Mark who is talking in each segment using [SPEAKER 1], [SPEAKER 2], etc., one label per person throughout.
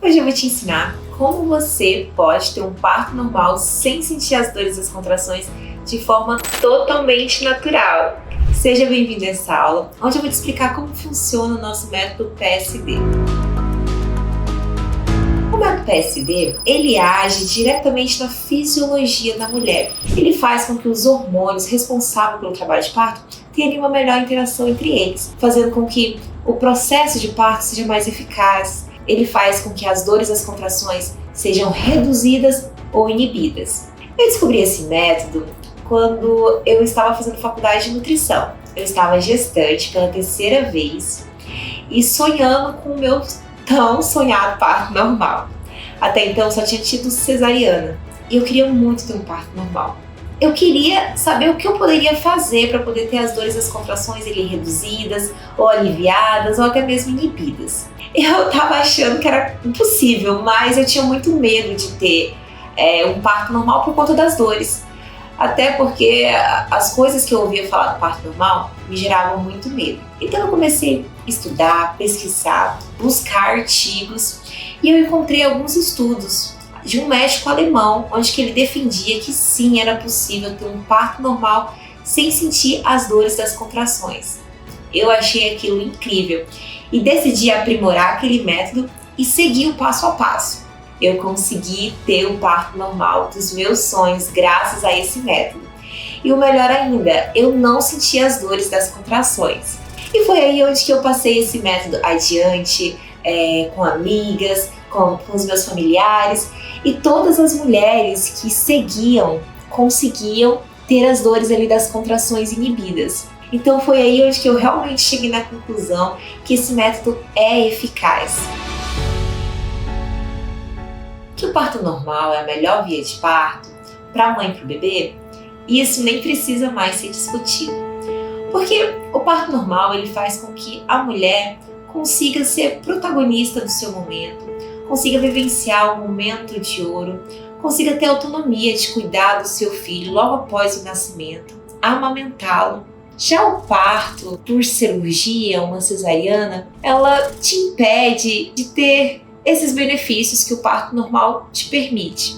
[SPEAKER 1] Hoje eu vou te ensinar como você pode ter um parto normal sem sentir as dores das contrações de forma totalmente natural. Seja bem-vindo a essa aula, onde eu vou te explicar como funciona o nosso método PSD. O método PSD, ele age diretamente na fisiologia da mulher. Ele faz com que os hormônios responsáveis pelo trabalho de parto tenham uma melhor interação entre eles, fazendo com que o processo de parto seja mais eficaz. Ele faz com que as dores das contrações sejam reduzidas ou inibidas. Eu descobri esse método quando eu estava fazendo faculdade de nutrição. Eu estava gestante pela 3ª vez e sonhando com o meu tão sonhado parto normal. Até então só tinha tido cesariana e eu queria muito ter um parto normal. Eu queria saber o que eu poderia fazer para poder ter as dores das contrações reduzidas ou aliviadas ou até mesmo inibidas. Eu estava achando que era impossível, mas eu tinha muito medo de ter um parto normal por conta das dores. Até porque as coisas que eu ouvia falar do parto normal me geravam muito medo. Então eu comecei a estudar, pesquisar, buscar artigos e eu encontrei alguns estudos de um médico alemão, onde que ele defendia que sim, era possível ter um parto normal sem sentir as dores das contrações. Eu achei aquilo incrível e decidi aprimorar aquele método e seguir o passo a passo. Eu consegui ter um parto normal dos meus sonhos graças a esse método. E o melhor ainda, eu não senti as dores das contrações. E foi aí onde que eu passei esse método adiante, com amigas, com os meus familiares, e todas as mulheres que seguiam conseguiam ter as dores das contrações inibidas. Então foi aí onde que eu realmente cheguei na conclusão que esse método é eficaz. Que o parto normal é a melhor via de parto para a mãe e para o bebê, isso nem precisa mais ser discutido. Porque o parto normal ele faz com que a mulher consiga ser protagonista do seu momento, consiga vivenciar o momento de ouro, consiga ter autonomia de cuidar do seu filho logo após o nascimento, amamentá-lo. Já o parto por cirurgia, uma cesariana, ela te impede de ter esses benefícios que o parto normal te permite.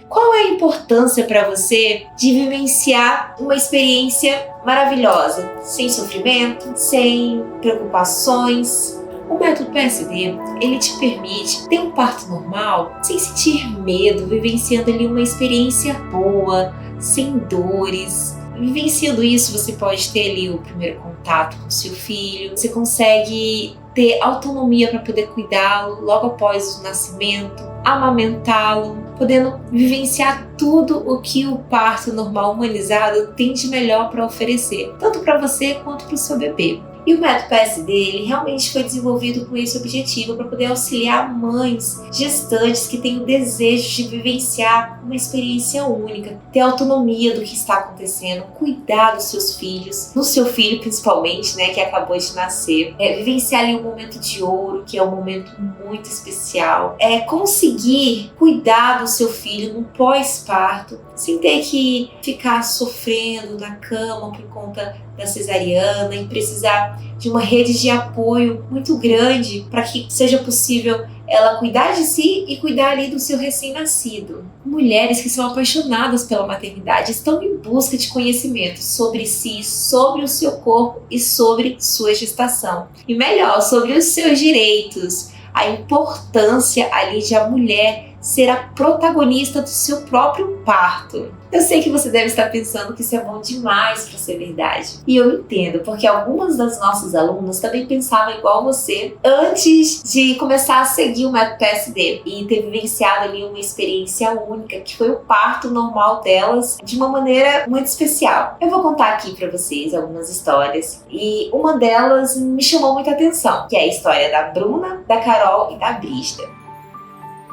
[SPEAKER 1] Qual é a importância para você de vivenciar uma experiência maravilhosa, sem sofrimento, sem preocupações? O método PSD, ele te permite ter um parto normal sem sentir medo, vivenciando uma experiência boa, sem dores. Vivenciando isso, você pode ter o primeiro contato com seu filho, você consegue ter autonomia para poder cuidá-lo logo após o nascimento, amamentá-lo, podendo vivenciar tudo o que o parto normal humanizado tem de melhor para oferecer, tanto para você quanto para o seu bebê. E o método PSD ele realmente foi desenvolvido com esse objetivo para poder auxiliar mães gestantes que têm o desejo de vivenciar uma experiência única, ter autonomia do que está acontecendo, cuidar dos seus filhos, do seu filho principalmente, que acabou de nascer, vivenciar um momento de ouro, que é um momento muito especial, conseguir cuidar do seu filho no pós-parto, sem ter que ficar sofrendo na cama por conta da cesariana e precisar de uma rede de apoio muito grande para que seja possível ela cuidar de si e cuidar do seu recém-nascido. Mulheres que são apaixonadas pela maternidade estão em busca de conhecimento sobre si, sobre o seu corpo e sobre sua gestação. E melhor, sobre os seus direitos, a importância de a mulher ser a protagonista do seu próprio parto. Eu sei que você deve estar pensando que isso é bom demais para ser verdade. E eu entendo, porque algumas das nossas alunas também pensavam igual você antes de começar a seguir o método PSD e ter vivenciado uma experiência única, que foi o parto normal delas, de uma maneira muito especial. Eu vou contar aqui para vocês algumas histórias e uma delas me chamou muita atenção, que é a história da Bruna, da Carol e da Brígida.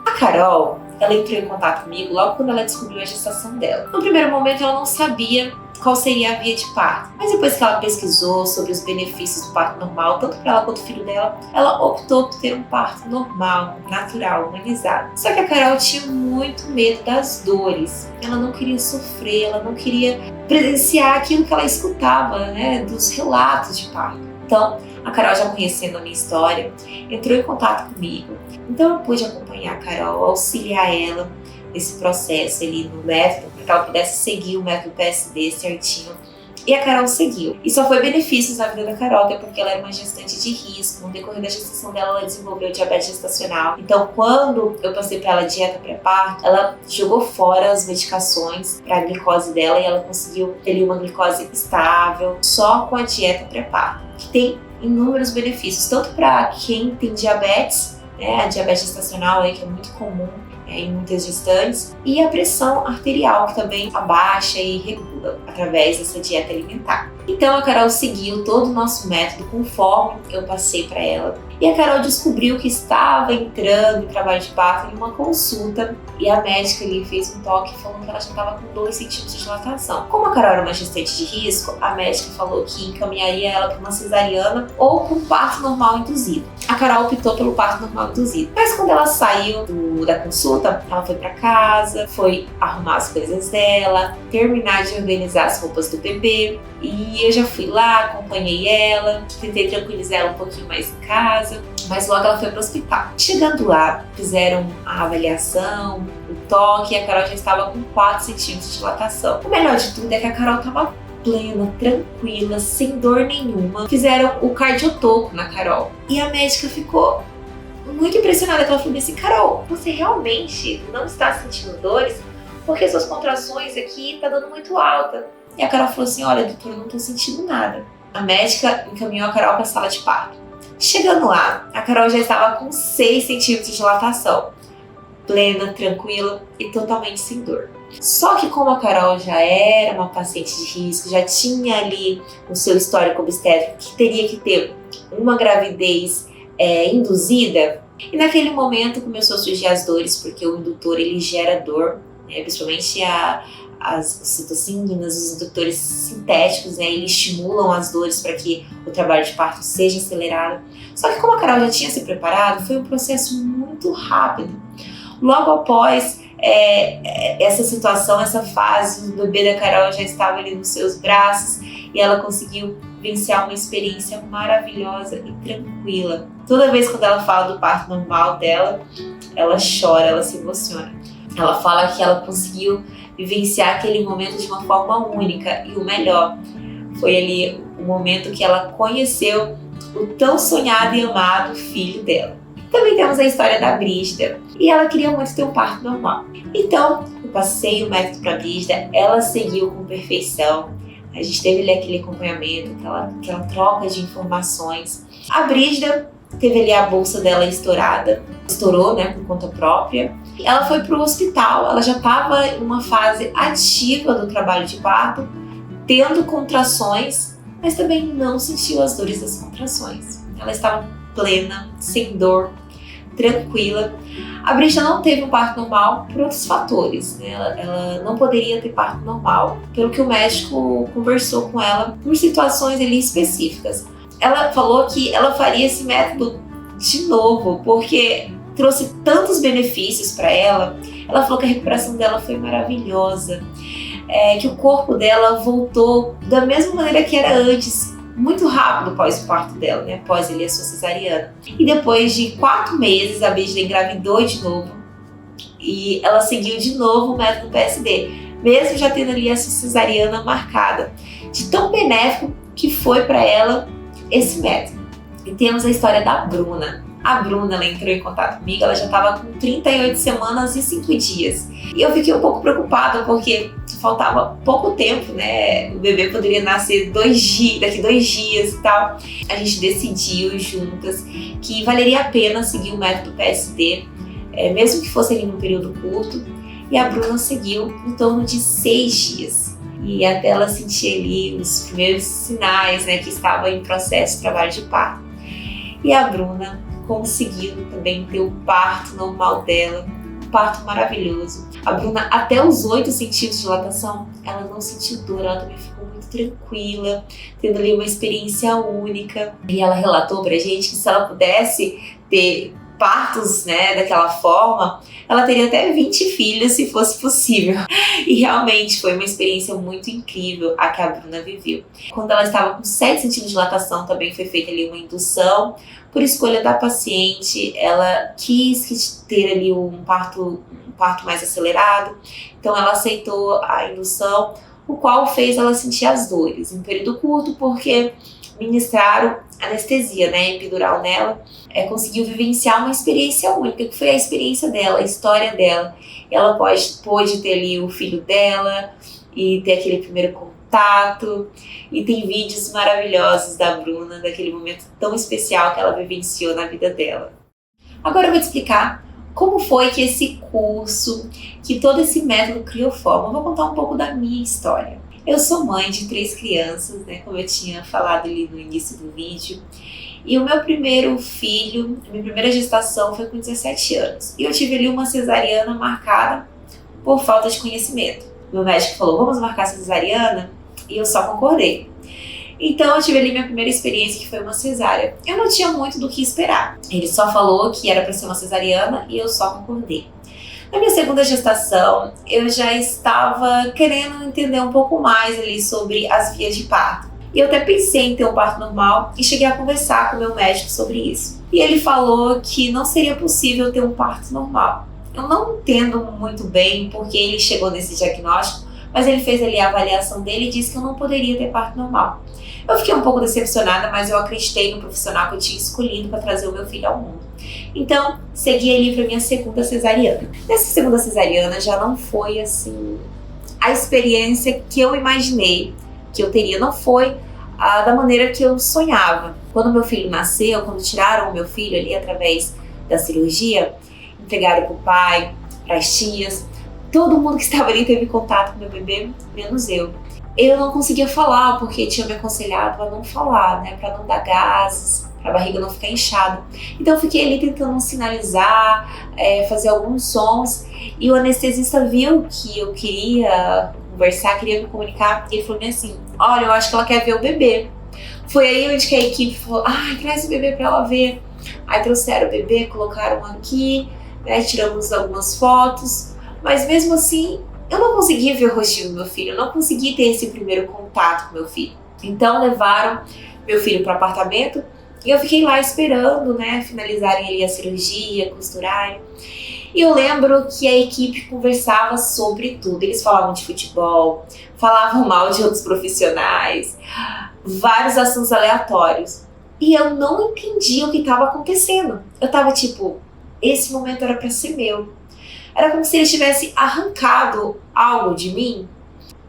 [SPEAKER 1] A Carol, ela entrou em contato comigo logo quando ela descobriu a gestação dela. No primeiro momento ela não sabia qual seria a via de parto, mas depois que ela pesquisou sobre os benefícios do parto normal, tanto para ela quanto o filho dela, ela optou por ter um parto normal, natural, humanizado. Só que a Carol tinha muito medo das dores, ela não queria sofrer, ela não queria presenciar aquilo que ela escutava, dos relatos de parto. Então, A Carol, já conhecendo a minha história, entrou em contato comigo. Então eu pude acompanhar a Carol, auxiliar ela nesse processo ali no método, para que ela pudesse seguir o método PSD certinho. E a Carol seguiu. E só foi benefícios na vida da Carol, até porque ela era uma gestante de risco. No decorrer da gestação dela, ela desenvolveu diabetes gestacional. Então, quando eu passei para ela dieta pré-parto, ela jogou fora as medicações para a glicose dela e ela conseguiu ter ali uma glicose estável só com a dieta pré-parto, que tem inúmeros benefícios, tanto para quem tem diabetes, né, a diabetes gestacional aí, que é muito comum em muitas gestantes, e a pressão arterial, que também abaixa e regula através dessa dieta alimentar. Então a Carol seguiu todo o nosso método conforme eu passei para ela. E a Carol descobriu que estava entrando em trabalho de parto em uma consulta e a médica ali fez um toque falando que ela já estava com 2 centímetros de dilatação. Como a Carol era uma gestante de risco, a médica falou que encaminharia ela para uma cesariana ou para um parto normal induzido. A Carol optou pelo parto normal induzido. Mas quando ela saiu da consulta, ela foi para casa, foi arrumar as coisas dela, terminar de organizar as roupas do bebê. E eu já fui lá, acompanhei ela, tentei tranquilizar ela um pouquinho mais em casa, mas logo ela foi para o hospital. Chegando lá, fizeram a avaliação, o toque, e a Carol já estava com 4 centímetros de dilatação. O melhor de tudo é que a Carol estava plena, tranquila, sem dor nenhuma. Fizeram o cardiotoco na Carol. E a médica ficou muito impressionada, que ela falou assim: Carol, você realmente não está sentindo dores? Porque suas contrações aqui tá dando muito alta. E a Carol falou assim: olha, doutora, eu não tô sentindo nada. A médica encaminhou a Carol para a sala de parto. Chegando lá, a Carol já estava com 6 centímetros de dilatação, plena, tranquila e totalmente sem dor. Só que como a Carol já era uma paciente de risco, já tinha ali o seu histórico obstétrico, que teria que ter uma gravidez induzida, e naquele momento começou a surgir as dores, porque o indutor ele gera dor, né, principalmente as citocinas, os indutores sintéticos, né, eles estimulam as dores para que o trabalho de parto seja acelerado. Só que como a Carol já tinha se preparado, foi um processo muito rápido. Logo após essa situação, essa fase, o bebê da Carol já estava ali nos seus braços e ela conseguiu vivenciar uma experiência maravilhosa e tranquila. Toda vez quando ela fala do parto normal dela, ela chora, ela se emociona. Ela fala que ela conseguiu vivenciar aquele momento de uma forma única, e o melhor foi ali o momento que ela conheceu o tão sonhado e amado filho dela. Também temos a história da Brígida, e ela queria muito ter um parto normal. Então, eu passei o método para a Brígida, ela seguiu com perfeição. A gente teve ali aquele acompanhamento, aquela troca de informações. A Brígida teve ali a bolsa dela estourou, né, por conta própria. Ela foi para o hospital, ela já estava em uma fase ativa do trabalho de parto, tendo contrações, mas também não sentiu as dores das contrações. Ela estava plena, sem dor, tranquila. A Brígida não teve um parto normal por outros fatores, né? Ela não poderia ter parto normal, pelo que o médico conversou com ela por situações ali específicas. Ela falou que ela faria esse método de novo, porque trouxe tantos benefícios para ela. Ela falou que a recuperação dela foi maravilhosa, que o corpo dela voltou da mesma maneira que era antes, muito rápido após o parto dela, né? Após a sua cesariana. E depois de 4 meses, a Brígida engravidou de novo e ela seguiu de novo o método PSD, mesmo já tendo ali a sua cesariana marcada, de tão benéfico que foi para ela esse método. E temos a história da Bruna. A Bruna, ela entrou em contato comigo, ela já estava com 38 semanas e 5 dias. E eu fiquei um pouco preocupada porque faltava pouco tempo, né? O bebê poderia nascer daqui 2 dias e tal. A gente decidiu juntas que valeria a pena seguir o método PSD, mesmo que fosse ali num período curto. E a Bruna seguiu em torno de 6 dias. E até ela sentir ali os primeiros sinais, né, que estava em processo de trabalho de parto. E a Bruna conseguiu também ter o parto normal dela, um parto maravilhoso. A Bruna, até os 8 centímetros de dilatação, ela não sentiu dor, ela também ficou muito tranquila, tendo ali uma experiência única. E ela relatou pra gente que se ela pudesse ter partos, né, daquela forma, ela teria até 20 filhos se fosse possível. E realmente foi uma experiência muito incrível a que a Bruna viveu. Quando ela estava com 7 centímetros de lactação, também foi feita ali uma indução. Por escolha da paciente, ela quis ter ali um parto mais acelerado, então ela aceitou a indução, o qual fez ela sentir as dores em um período curto, porque ministraram anestesia, né, epidural nela, conseguiu vivenciar uma experiência única, que foi a experiência dela, a história dela. Ela pôde ter ali o filho dela e ter aquele primeiro contato, e tem vídeos maravilhosos da Bruna, daquele momento tão especial que ela vivenciou na vida dela. Agora eu vou te explicar como foi que esse curso, que todo esse método criou forma. Eu vou contar um pouco da minha história. Eu sou mãe de 3 crianças, né, como eu tinha falado ali no início do vídeo. E o meu primeiro filho, a minha primeira gestação foi com 17 anos. E eu tive ali uma cesariana marcada por falta de conhecimento. Meu médico falou, vamos marcar cesariana? E eu só concordei. Então eu tive ali minha primeira experiência, que foi uma cesárea. Eu não tinha muito do que esperar. Ele só falou que era para ser uma cesariana e eu só concordei. Na minha segunda gestação, eu já estava querendo entender um pouco mais ali sobre as vias de parto. E eu até pensei em ter um parto normal e cheguei a conversar com o meu médico sobre isso. E ele falou que não seria possível ter um parto normal. Eu não entendo muito bem porque ele chegou nesse diagnóstico, mas ele fez ali a avaliação dele e disse que eu não poderia ter parto normal. Eu fiquei um pouco decepcionada, mas eu acreditei no profissional que eu tinha escolhido para trazer o meu filho ao mundo. Então, segui ali para minha segunda cesariana. Nessa segunda cesariana já não foi assim a experiência que eu imaginei que eu teria, não foi da maneira que eu sonhava. Quando meu filho nasceu, quando tiraram o meu filho ali através da cirurgia, entregaram para o pai, para as tias, todo mundo que estava ali teve contato com meu bebê, menos eu. Eu não conseguia falar porque tinha me aconselhado a não falar, né, para não dar gases, para a barriga não ficar inchada. Então eu fiquei ali tentando sinalizar, fazer alguns sons, e o anestesista viu que eu queria conversar, queria me comunicar, e ele falou assim, olha, eu acho que ela quer ver o bebê. Foi aí onde que a equipe falou, traz o bebê para ela ver. Aí trouxeram o bebê, colocaram aqui, né, tiramos algumas fotos, mas mesmo assim eu não consegui ver o rostinho do meu filho, eu não consegui ter esse primeiro contato com meu filho. Então levaram meu filho para o apartamento e eu fiquei lá esperando, né, finalizarem ali a cirurgia, costurarem. E eu lembro que a equipe conversava sobre tudo. Eles falavam de futebol, falavam mal de outros profissionais, vários assuntos aleatórios. E eu não entendia o que estava acontecendo. Eu estava tipo, esse momento era para ser meu. Era como se ele tivesse arrancado algo de mim.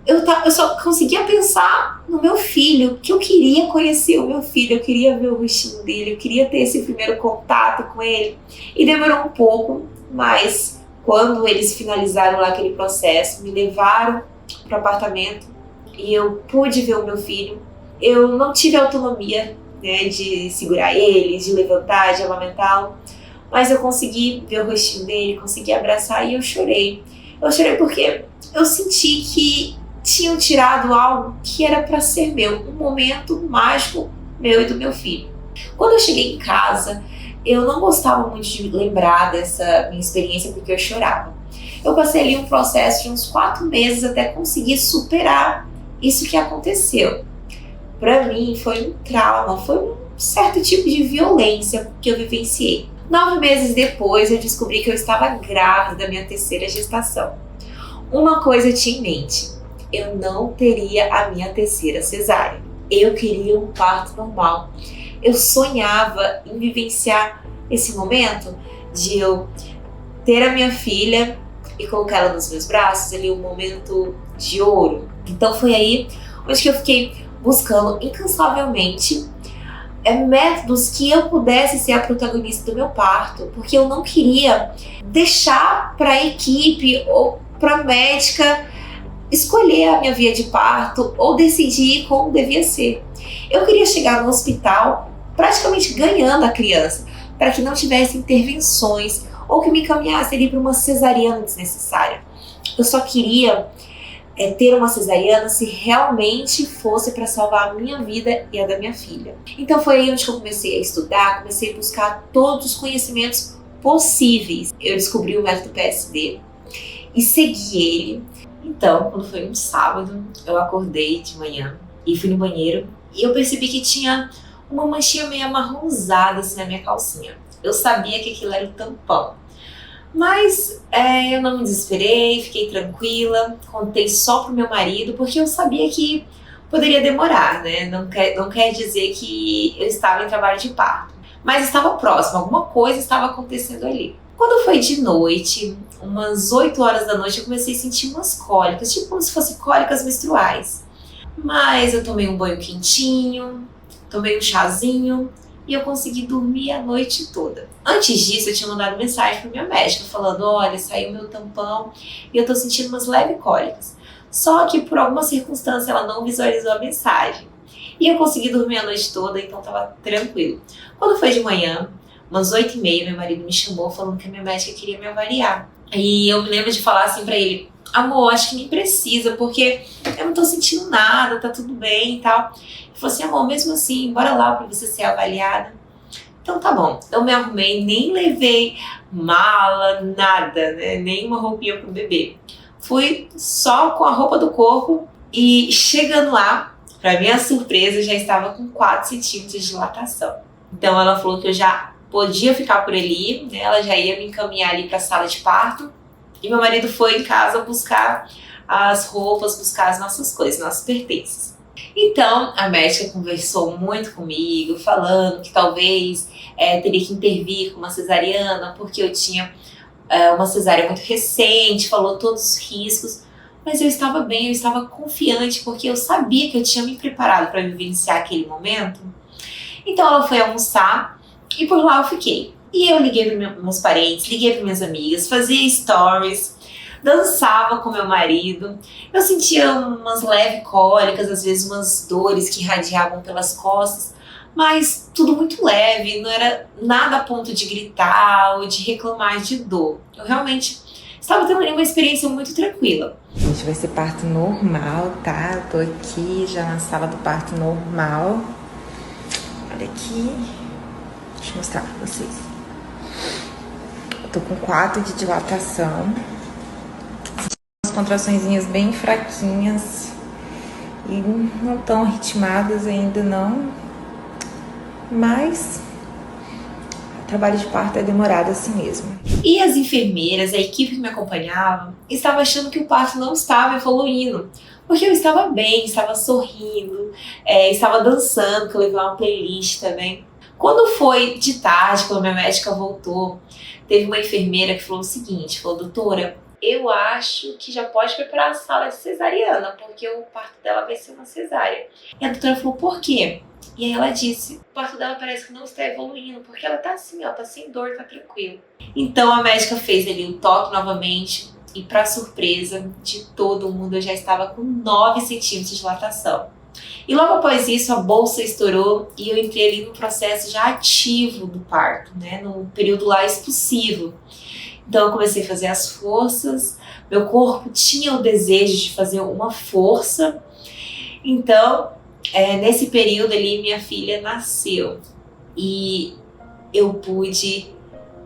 [SPEAKER 1] Eu só conseguia pensar no meu filho, que eu queria conhecer o meu filho, eu queria ver o rostinho dele, eu queria ter esse primeiro contato com ele. E demorou um pouco, mas quando eles finalizaram lá aquele processo, me levaram para o apartamento e eu pude ver o meu filho. Eu não tive autonomia, né, de segurar ele, de levantar, de amamentá-lo, mas eu consegui ver o rostinho dele, consegui abraçar e eu chorei. Eu chorei porque eu senti que tinham tirado algo que era para ser meu, um momento mágico meu e do meu filho. Quando eu cheguei em casa, eu não gostava muito de lembrar dessa minha experiência porque eu chorava. Eu passei ali um processo de uns 4 meses até conseguir superar isso que aconteceu. Para mim foi um trauma, foi um certo tipo de violência que eu vivenciei. 9 meses depois eu descobri que eu estava grávida da minha 3ª gestação. Uma coisa eu tinha em mente, eu não teria a minha 3ª cesárea. Eu queria um parto normal. Eu sonhava em vivenciar esse momento de eu ter a minha filha e colocar ela nos meus braços, ali um momento de ouro. Então foi aí onde que eu fiquei buscando incansavelmente métodos que eu pudesse ser a protagonista do meu parto, porque eu não queria deixar para a equipe ou para a médica escolher a minha via de parto ou decidir como devia ser. Eu queria chegar no hospital praticamente ganhando a criança, para que não tivesse intervenções ou que me encaminhasse ali para uma cesariana desnecessária. Eu só queria ter uma cesariana se realmente fosse para salvar a minha vida e a da minha filha. Então foi aí onde eu comecei a estudar, comecei a buscar todos os conhecimentos possíveis. Eu descobri o método PSD e segui ele. Então, quando foi um sábado, eu acordei de manhã e fui no banheiro e eu percebi que tinha uma manchinha meio amarronzada assim na minha calcinha. Eu sabia que aquilo era o tampão. Mas eu não me desesperei, fiquei tranquila, contei só pro meu marido, porque eu sabia que poderia demorar, né? Não quer dizer que eu estava em trabalho de parto, mas estava próximo, alguma coisa estava acontecendo ali. Quando foi de noite, umas 8 horas da noite, eu comecei a sentir umas cólicas, tipo como se fossem cólicas menstruais. Mas eu tomei um banho quentinho, tomei um chazinho, e eu consegui dormir a noite toda. Antes disso, eu tinha mandado mensagem para minha médica falando: olha, saiu meu tampão e eu tô sentindo umas leves cólicas. Só que por alguma circunstância ela não visualizou a mensagem. E eu consegui dormir a noite toda, então tava tranquilo. Quando foi de manhã, umas 8h30, meu marido me chamou falando que a minha médica queria me avaliar. E eu me lembro de falar assim pra ele: amor, acho que nem precisa, porque eu não tô sentindo nada, tá tudo bem e tal. Ele falou assim: amor, mesmo assim, bora lá pra você ser avaliada. Então tá bom, eu me arrumei, nem levei mala, nada, né? Nem uma roupinha pro bebê. Fui só com a roupa do corpo e chegando lá, pra minha surpresa, eu já estava com 4 centímetros de dilatação. Então ela falou que eu já podia ficar por ali, né? Ela já ia me encaminhar ali pra sala de parto. E meu marido foi em casa buscar as roupas, buscar as nossas coisas, nossos pertences. Então, a médica conversou muito comigo, falando que talvez teria que intervir com uma cesariana, porque eu tinha uma cesárea muito recente, falou todos os riscos. Mas eu estava bem, eu estava confiante, porque eu sabia que eu tinha me preparado para vivenciar aquele momento. Então, ela foi almoçar e por lá eu fiquei. E eu liguei para meus parentes, liguei para minhas amigas, fazia stories, dançava com meu marido. Eu sentia umas leves cólicas, às vezes umas dores que irradiavam pelas costas, mas tudo muito leve, não era nada a ponto de gritar ou de reclamar de dor. Eu realmente estava tendo uma experiência muito tranquila.
[SPEAKER 2] Gente, vai ser parto normal, tá? Eu tô aqui já na sala do parto normal. Olha aqui. Deixa eu mostrar pra vocês. Eu tô com 4 de dilatação. As contraçõezinhas bem fraquinhas. E não tão ritmadas ainda não. Mas o trabalho de parto é demorado assim mesmo.
[SPEAKER 1] E as enfermeiras, a equipe que me acompanhava, estava achando que o parto não estava evoluindo. Porque eu estava bem, estava sorrindo, estava dançando, que eu levei uma playlist também. Quando foi de tarde, quando minha médica voltou, teve uma enfermeira que falou o seguinte, falou: doutora, eu acho que já pode preparar a sala de cesariana, porque o parto dela vai ser uma cesárea. E a doutora falou: por quê? E aí ela disse: o parto dela parece que não está evoluindo, porque ela tá assim, ó, tá sem dor, tá tranquilo. Então a médica fez ali o toque novamente e, para surpresa de todo mundo, eu já estava com 9 centímetros de dilatação. E logo após isso a bolsa estourou e eu entrei ali no processo já ativo do parto, né, no período lá expulsivo. Então eu comecei a fazer as forças, meu corpo tinha o desejo de fazer uma força. Então nesse período ali minha filha nasceu e eu pude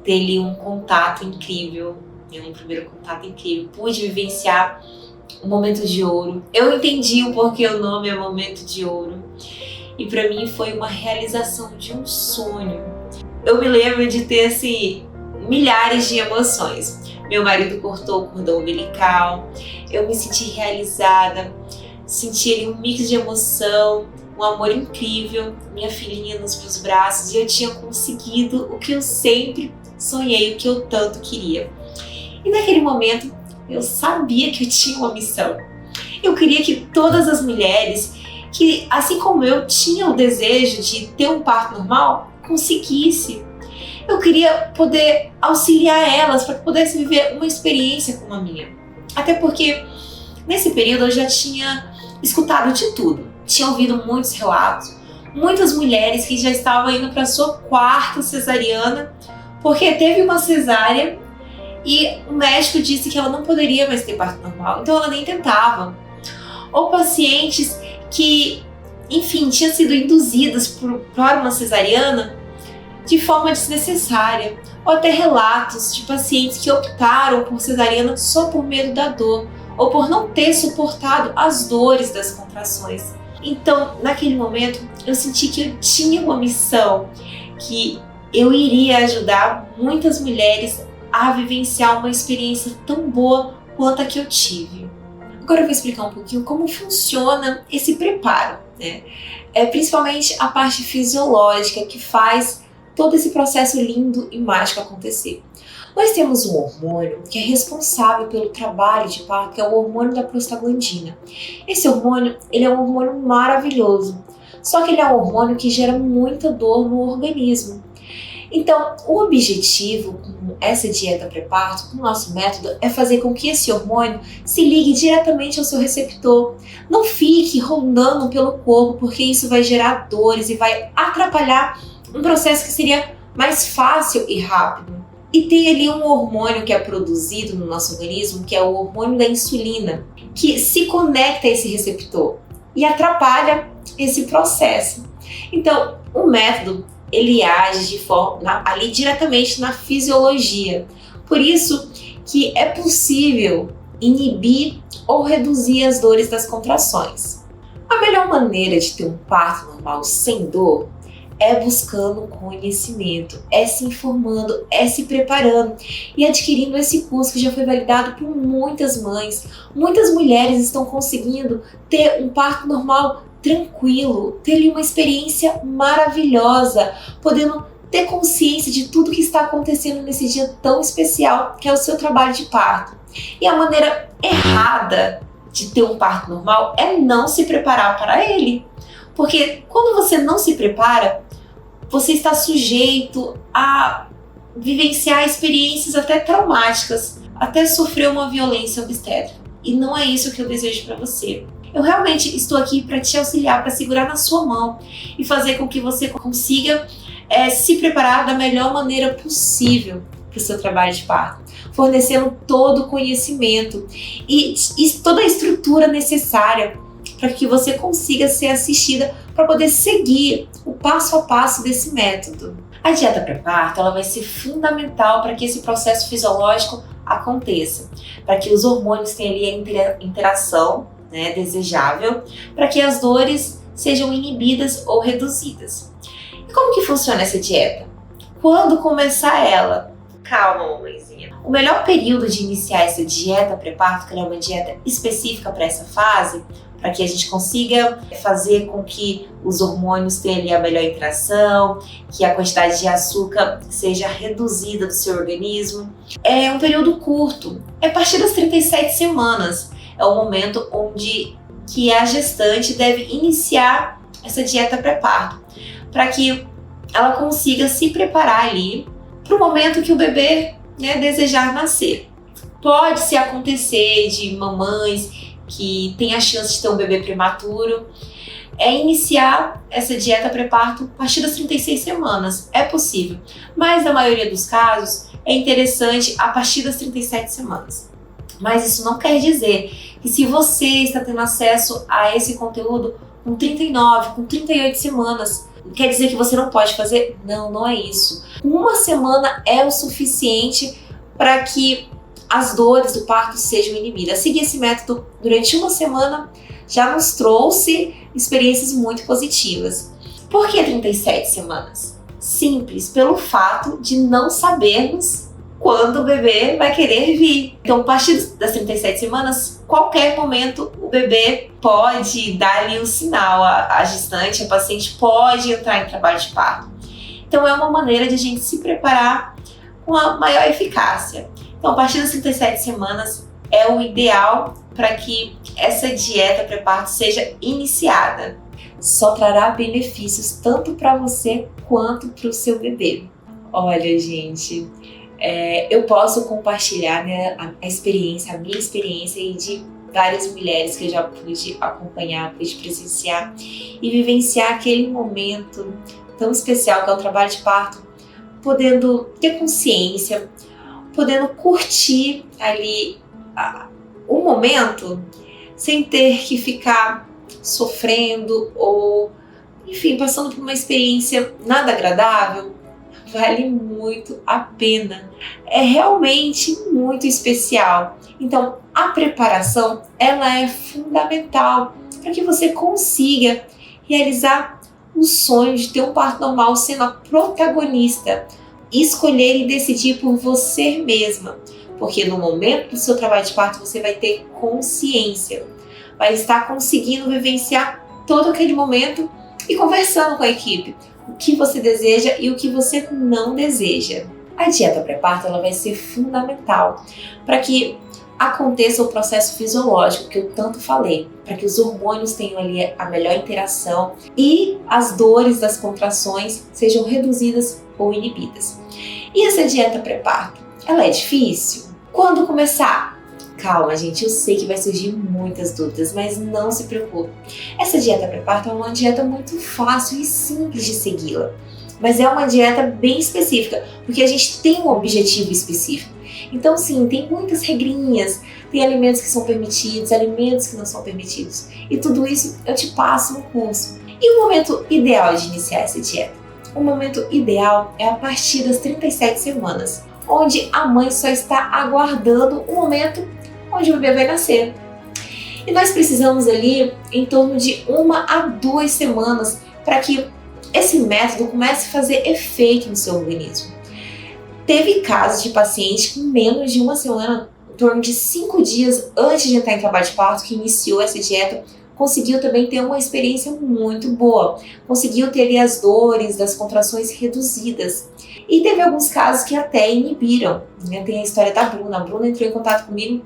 [SPEAKER 1] ter ali um contato incrível, um primeiro contato incrível, pude vivenciar um momento de ouro. Eu entendi o porquê o nome é Momento de Ouro e para mim foi uma realização de um sonho. Eu me lembro de ter assim milhares de emoções. Meu marido cortou o cordão umbilical, eu me senti realizada, senti ali um mix de emoção, um amor incrível, minha filhinha nos meus braços, e eu tinha conseguido o que eu sempre sonhei, o que eu tanto queria. E naquele momento eu sabia que eu tinha uma missão. Eu queria que todas as mulheres que, assim como eu, tinham o desejo de ter um parto normal, conseguisse. Eu queria poder auxiliar elas para que pudessem viver uma experiência como a minha. Até porque nesse período eu já tinha escutado de tudo. Tinha ouvido muitos relatos, muitas mulheres que já estavam indo para a sua 4ª cesariana, porque teve uma cesárea e o médico disse que ela não poderia mais ter parto normal, então ela nem tentava. Ou pacientes que, enfim, tinham sido induzidas para uma cesariana de forma desnecessária, ou até relatos de pacientes que optaram por cesariana só por medo da dor, ou por não ter suportado as dores das contrações. Então, naquele momento, eu senti que eu tinha uma missão, que eu iria ajudar muitas mulheres a vivenciar uma experiência tão boa quanto a que eu tive. Agora eu vou explicar um pouquinho como funciona esse preparo, né? Principalmente a parte fisiológica que faz todo esse processo lindo e mágico acontecer. Nós temos um hormônio que é responsável pelo trabalho de parto, que é o hormônio da prostaglandina. Esse hormônio, ele é um hormônio maravilhoso, só que ele é um hormônio que gera muita dor no organismo. Então, o objetivo com essa dieta pré-parto, com o nosso método, é fazer com que esse hormônio se ligue diretamente ao seu receptor. Não fique rondando pelo corpo, porque isso vai gerar dores e vai atrapalhar um processo que seria mais fácil e rápido. E tem ali um hormônio que é produzido no nosso organismo, que é o hormônio da insulina, que se conecta a esse receptor e atrapalha esse processo. Então, o método, ele age de forma ali diretamente na fisiologia. Por isso que é possível inibir ou reduzir as dores das contrações. A melhor maneira de ter um parto normal sem dor é buscando conhecimento, é se informando, é se preparando e adquirindo esse curso que já foi validado por muitas mães. Muitas mulheres estão conseguindo ter um parto normal tranquilo, ter ali uma experiência maravilhosa, podendo ter consciência de tudo que está acontecendo nesse dia tão especial que é o seu trabalho de parto. E a maneira errada de ter um parto normal é não se preparar para ele. Porque quando você não se prepara, você está sujeito a vivenciar experiências até traumáticas, até sofrer uma violência obstétrica. E não é isso que eu desejo para você. Eu realmente estou aqui para te auxiliar, para segurar na sua mão e fazer com que você consiga se preparar da melhor maneira possível para o seu trabalho de parto, fornecendo todo o conhecimento e toda a estrutura necessária para que você consiga ser assistida para poder seguir o passo a passo desse método. A dieta pré-parto, ela vai ser fundamental para que esse processo fisiológico aconteça, para que os hormônios tenham ali a interação, né, desejável, para que as dores sejam inibidas ou reduzidas. E como que funciona essa dieta? Quando começar ela? Calma, mamãezinha. O melhor período de iniciar essa dieta pré-parto, que é uma dieta específica para essa fase, para que a gente consiga fazer com que os hormônios tenham ali a melhor interação, que a quantidade de açúcar seja reduzida do seu organismo. É um período curto, é a partir das 37 semanas. É o momento onde que a gestante deve iniciar essa dieta pré-parto, para que ela consiga se preparar ali para o momento que o bebê, né, desejar nascer. Pode-se acontecer de mamães que têm a chance de ter um bebê prematuro, iniciar essa dieta pré-parto a partir das 36 semanas. É possível, mas na maioria dos casos é interessante a partir das 37 semanas. Mas isso não quer dizer que se você está tendo acesso a esse conteúdo com 39, com 38 semanas, quer dizer que você não pode fazer? Não, não é isso. Uma semana é o suficiente para que as dores do parto sejam inibidas. Seguir esse método durante uma semana já nos trouxe experiências muito positivas. Por que 37 semanas? Simples, pelo fato de não sabermos quando o bebê vai querer vir. Então, a partir das 37 semanas, qualquer momento o bebê pode dar ali um sinal. A gestante, a paciente pode entrar em trabalho de parto. Então, é uma maneira de a gente se preparar com a maior eficácia. Então, a partir das 37 semanas é o ideal para que essa dieta pré-parto seja iniciada. Só trará benefícios tanto para você quanto para o seu bebê. Olha, gente, eu posso compartilhar, né, a minha experiência e de várias mulheres que eu já pude acompanhar, pude presenciar e vivenciar aquele momento tão especial que é o trabalho de parto, podendo ter consciência, podendo curtir ali o momento sem ter que ficar sofrendo ou, enfim, passando por uma experiência nada agradável. Vale muito a pena. É realmente muito especial. Então, a preparação, ela é fundamental para que você consiga realizar o sonho de ter um parto normal sendo a protagonista. Escolher e decidir por você mesma. Porque no momento do seu trabalho de parto, você vai ter consciência. Vai estar conseguindo vivenciar todo aquele momento e conversando com a equipe. O que você deseja e o que você não deseja. A dieta pré-parto ela vai ser fundamental para que aconteça o processo fisiológico que eu tanto falei, para que os hormônios tenham ali a melhor interação e as dores das contrações sejam reduzidas ou inibidas. E essa dieta pré-parto, ela é difícil? Quando começar? Calma, gente, eu sei que vai surgir muitas dúvidas, mas não se preocupe. Essa dieta pré-parto é uma dieta muito fácil e simples de segui-la. Mas é uma dieta bem específica, porque a gente tem um objetivo específico. Então, sim, tem muitas regrinhas, tem alimentos que são permitidos, alimentos que não são permitidos. E tudo isso eu te passo no curso. E o momento ideal de iniciar essa dieta? O momento ideal é a partir das 37 semanas, onde a mãe só está aguardando o momento onde o bebê vai nascer. E nós precisamos ali em torno de 1 a 2 semanas para que esse método comece a fazer efeito no seu organismo. Teve casos de paciente com menos de 1 semana, em torno de 5 dias antes de entrar em trabalho de parto, que iniciou essa dieta, conseguiu também ter uma experiência muito boa. Conseguiu ter ali as dores das contrações reduzidas. E teve alguns casos que até inibiram. Tem a história da Bruna. A Bruna entrou em contato comigo,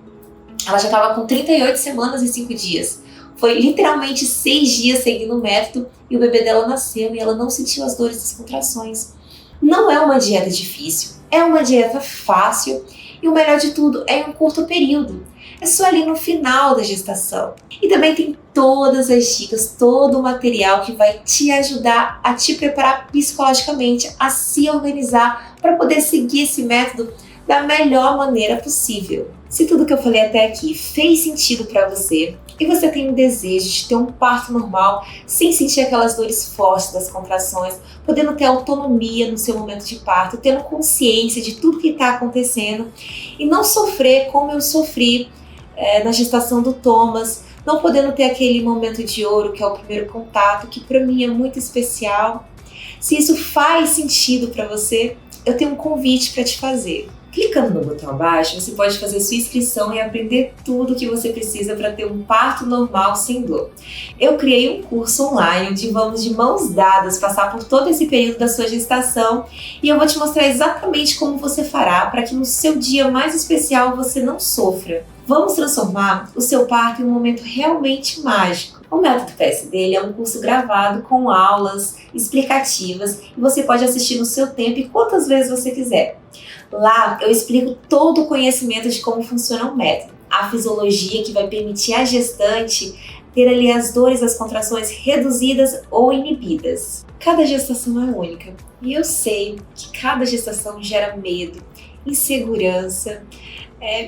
[SPEAKER 1] ela já estava com 38 semanas e 5 dias. Foi literalmente 6 dias seguindo o método e o bebê dela nasceu e ela não sentiu as dores das contrações. Não é uma dieta difícil, é uma dieta fácil e o melhor de tudo é em um curto período. É só ali no final da gestação. E também tem todas as dicas, todo o material que vai te ajudar a te preparar psicologicamente, a se organizar para poder seguir esse método da melhor maneira possível. Se tudo que eu falei até aqui fez sentido para você e você tem um desejo de ter um parto normal sem sentir aquelas dores fortes das contrações, podendo ter autonomia no seu momento de parto, tendo consciência de tudo que está acontecendo e não sofrer como eu sofri na gestação do Thomas, não podendo ter aquele momento de ouro que é o primeiro contato, que para mim é muito especial. Se isso faz sentido para você, eu tenho um convite para te fazer. Clicando no botão abaixo, você pode fazer sua inscrição e aprender tudo o que você precisa para ter um parto normal sem dor. Eu criei um curso online onde vamos de mãos dadas passar por todo esse período da sua gestação e eu vou te mostrar exatamente como você fará para que no seu dia mais especial você não sofra. Vamos transformar o seu parto em um momento realmente mágico. O Método PSD é um curso gravado com aulas explicativas e você pode assistir no seu tempo e quantas vezes você quiser. Lá eu explico todo o conhecimento de como funciona o método, a fisiologia que vai permitir à gestante ter ali as dores das contrações reduzidas ou inibidas. Cada gestação é única e eu sei que cada gestação gera medo, insegurança,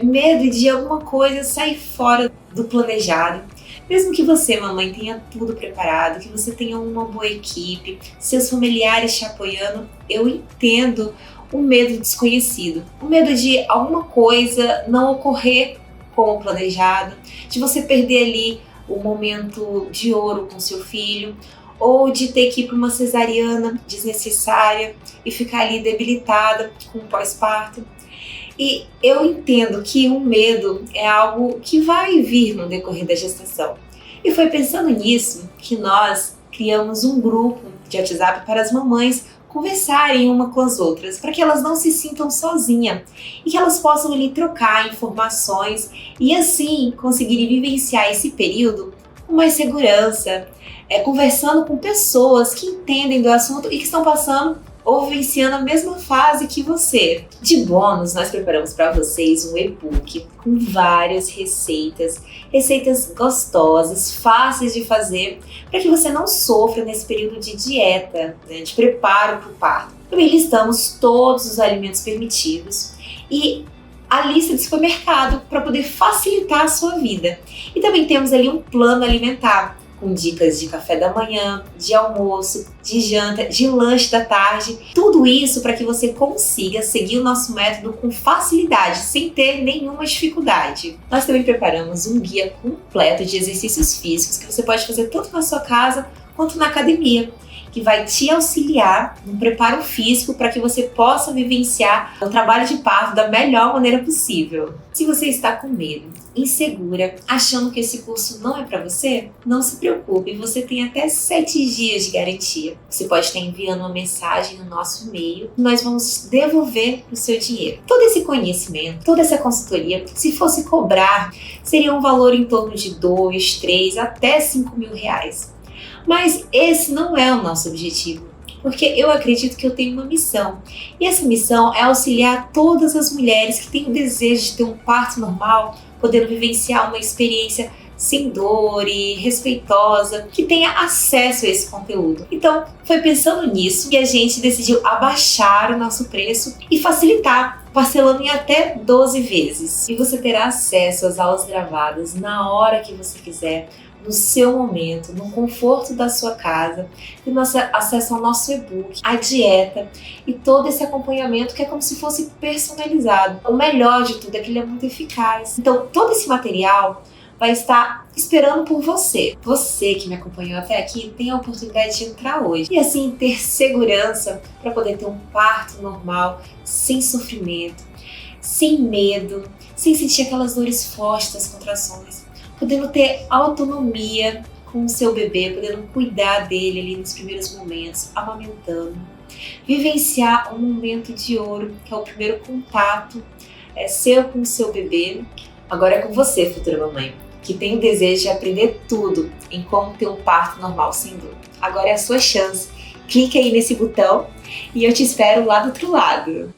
[SPEAKER 1] medo de alguma coisa sair fora do planejado. Mesmo que você, mamãe, tenha tudo preparado, que você tenha uma boa equipe, seus familiares te apoiando, eu entendo o medo desconhecido, o medo de alguma coisa não ocorrer como planejado, de você perder ali o momento de ouro com seu filho, ou de ter que ir para uma cesariana desnecessária e ficar ali debilitada com o pós-parto. E eu entendo que o medo é algo que vai vir no decorrer da gestação. E foi pensando nisso que nós criamos um grupo de WhatsApp para as mamães conversarem uma com as outras, para que elas não se sintam sozinhas e que elas possam ali trocar informações e assim conseguirem vivenciar esse período com mais segurança, conversando com pessoas que entendem do assunto e que estão passando ou vivenciando a mesma fase que você. De bônus, nós preparamos para vocês um e-book com várias receitas gostosas, fáceis de fazer, para que você não sofra nesse período de dieta, de preparo para o parto. Também listamos todos os alimentos permitidos e a lista de supermercado para poder facilitar a sua vida. E também temos ali um plano alimentar, com dicas de café da manhã, de almoço, de janta, de lanche da tarde. Tudo isso para que você consiga seguir o nosso método com facilidade, sem ter nenhuma dificuldade. Nós também preparamos um guia completo de exercícios físicos que você pode fazer tanto na sua casa quanto na academia, que vai te auxiliar no preparo físico para que você possa vivenciar o trabalho de parto da melhor maneira possível. Se você está com medo, insegura, achando que esse curso não é para você, não se preocupe, você tem até 7 dias de garantia. Você pode estar enviando uma mensagem no nosso e-mail e nós vamos devolver o seu dinheiro. Todo esse conhecimento, toda essa consultoria, se fosse cobrar, seria um valor em torno de 2, 3, até 5 mil reais. Mas esse não é o nosso objetivo, porque eu acredito que eu tenho uma missão. E essa missão é auxiliar todas as mulheres que têm o desejo de ter um parto normal, podendo vivenciar uma experiência sem dor e respeitosa, que tenha acesso a esse conteúdo. Então, foi pensando nisso que a gente decidiu abaixar o nosso preço e facilitar, parcelando em até 12 vezes. E você terá acesso às aulas gravadas na hora que você quiser, no seu momento, no conforto da sua casa, e acesso ao nosso e-book, a dieta e todo esse acompanhamento que é como se fosse personalizado. O melhor de tudo é que ele é muito eficaz. Então, todo esse material vai estar esperando por você. Você que me acompanhou até aqui tem a oportunidade de entrar hoje e assim ter segurança para poder ter um parto normal, sem sofrimento, sem medo, sem sentir aquelas dores fortes das contrações, podendo ter autonomia com o seu bebê, podendo cuidar dele ali nos primeiros momentos, amamentando, vivenciar um momento de ouro, que é o primeiro contato seu com o seu bebê. Agora é com você, futura mamãe, que tem o desejo de aprender tudo em como ter um parto normal sem dor. Agora é a sua chance. Clique aí nesse botão e eu te espero lá do outro lado.